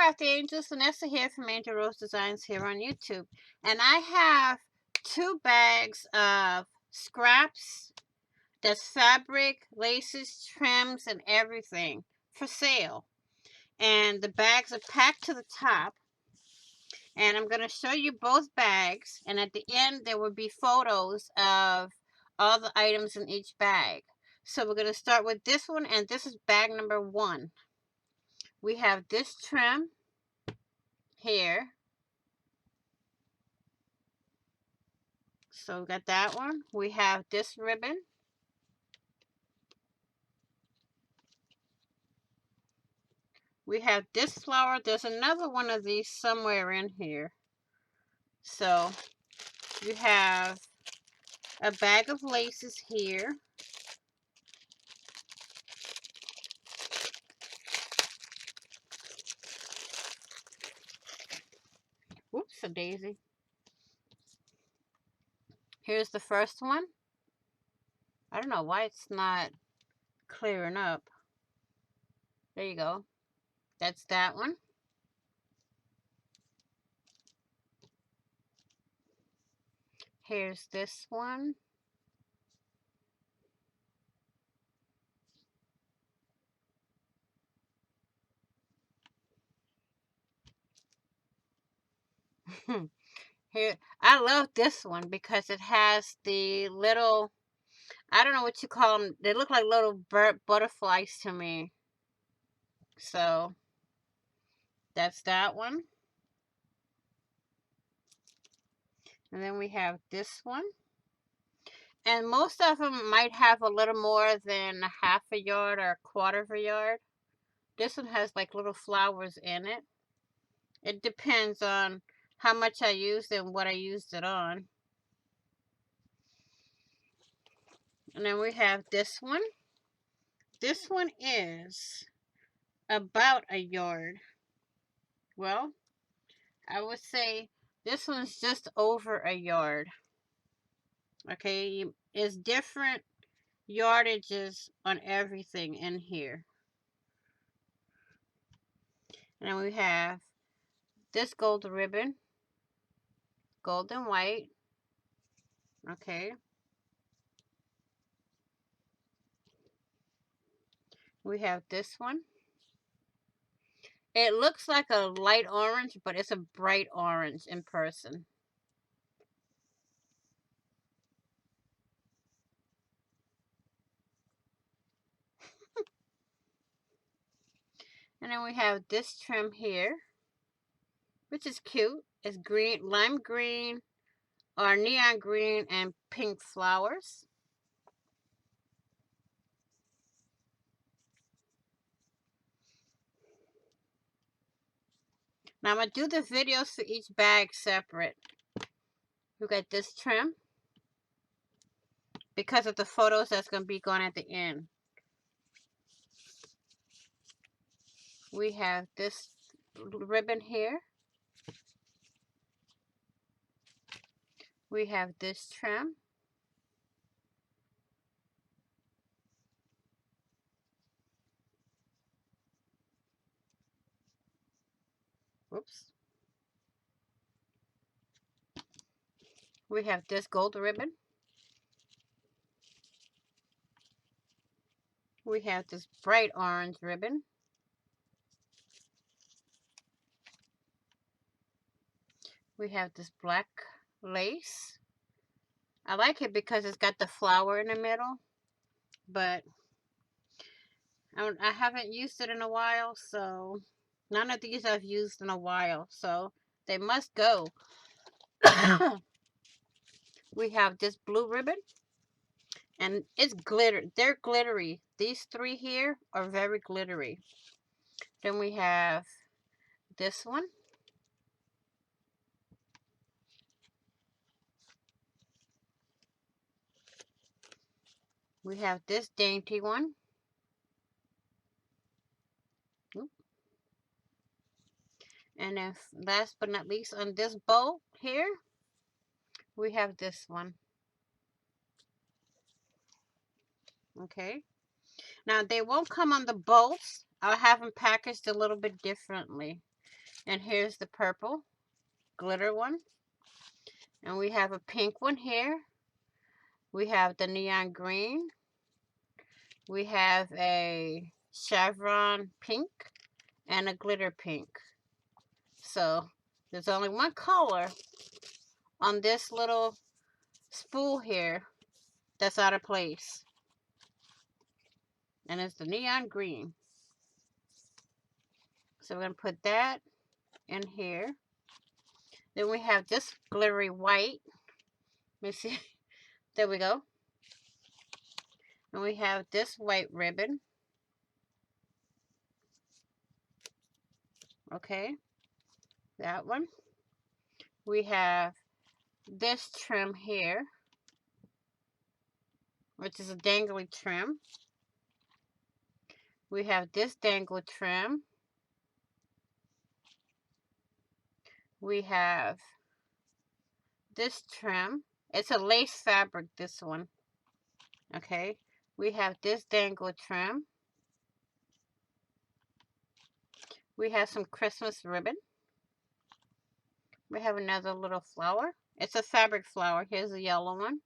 Crafty Angels, Vanessa here from Angel Rose Designs here on YouTube. And I have 2 bags of scraps. That's fabric, laces, trims, and everything for sale. And the bags are packed to the top. And I'm going to show you both bags. And at the end, there will be photos of all the items in each bag. So we're going to start with this one, and this is bag number 1. We have this trim here. So we got that one. We have this ribbon. We have this flower. There's another one of these somewhere in here. So you have a bag of laces here. Oops, a daisy. Here's the first one. I don't know why it's not clearing up. There you go. That's that one. Here's this one. Here, I love this one because it has the little, I don't know what you call them. They look like little butterflies to me. So that's that one. And then we have this one. And most of them might have a little more than a half a yard or a quarter of a yard. This one has like little flowers in it. It depends on how much I used and what I used it on. And then we have this one. This one is about a yard. Well, I would say this one's just over a yard. Okay, it's different yardages on everything in here. And then we have this gold ribbon, gold and white. Okay. We have this one. It looks like a light orange, but it's a bright orange in person. And then we have this trim here, which is cute. It's green, lime green, or neon green, and pink flowers. Now I'm going to do the videos for each bag separate. We got this trim because of the photos that's going to be going at the end. We have this ribbon here. We have this trim. Whoops. We have this gold ribbon. We have this bright orange ribbon. We have this black lace. I like it because it's got the flower in the middle, but I haven't used it in a while, so none of these I've used in a while, so they must go. We have this blue ribbon, and it's glitter. They're glittery. These 3 here are very glittery. Then we have this one. We have this dainty one. Oop. And then last but not least, on this bow here, we have this one. Okay. Now, they won't come on the bolts. I'll have them packaged a little bit differently. And here's the purple glitter one. And we have a pink one here. We have the neon green. We have a chevron pink and a glitter pink. So there's only one color on this little spool here that's out of place. And it's the neon green. So we're going to put that in here. Then we have this glittery white. Let me see. There we go. And we have this white ribbon. Okay. That one. We have this trim here, which is a dangly trim. We have this dangle trim. We have this trim. It's a lace fabric, this one. Okay. We have this dangle trim. We have some Christmas ribbon. We have another little flower. It's a fabric flower. Here's the yellow one.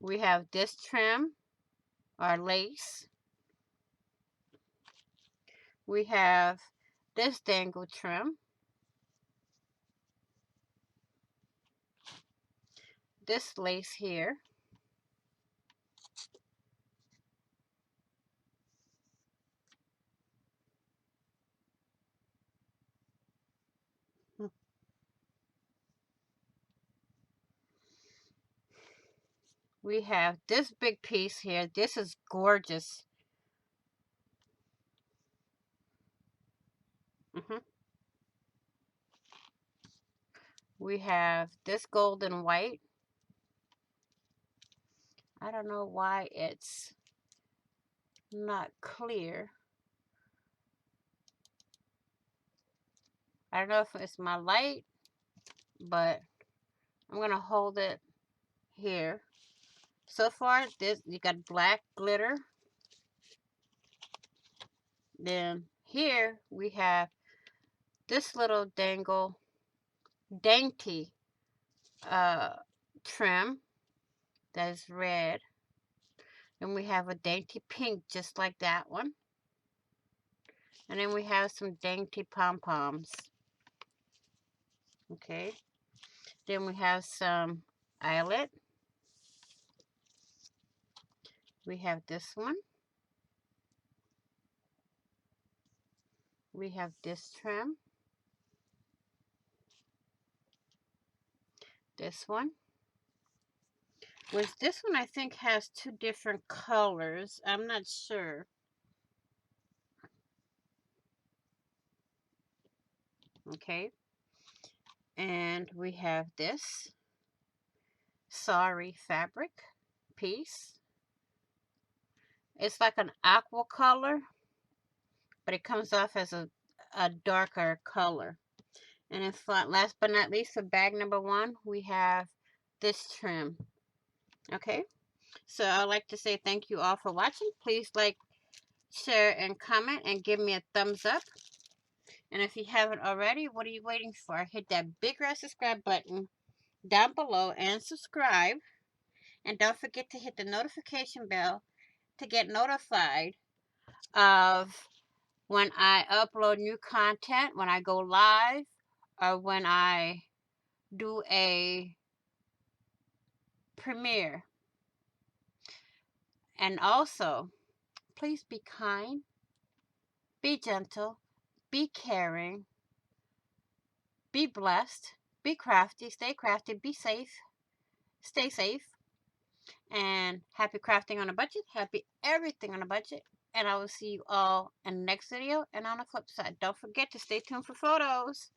We have this trim, or lace. We have this dangle trim. This lace here. We have this big piece here. This is gorgeous. We have this golden white. I don't know why it's not clear. I don't know if it's my light, but I'm going to hold it here. So far, this you got black glitter. Then here we have this little dainty trim that is red. Then we have a dainty pink just like that one. And then we have some dainty pom-poms. Okay. Then we have some eyelet. We have this one. We have this trim. This one. Which this one I think has two different colors. I'm not sure. Okay. And we have this sari fabric piece. It's like an aqua color, but it comes off as a darker color. And in front, last but not least, for bag number 1, we have this trim. Okay, so I'd like to say thank you all for watching. Please like, share, and comment, and give me a thumbs up. And if you haven't already, what are you waiting for? Hit that big red subscribe button down below and subscribe. And don't forget to hit the notification bell to get notified of when I upload new content, when I go live, or when I do a premiere. And also, please be kind, be gentle, be caring, be blessed, be crafty, be safe, stay safe, and happy crafting on a budget, happy everything on a budget. And I will see you all in the next video and on the flip side. Don't forget to stay tuned for photos.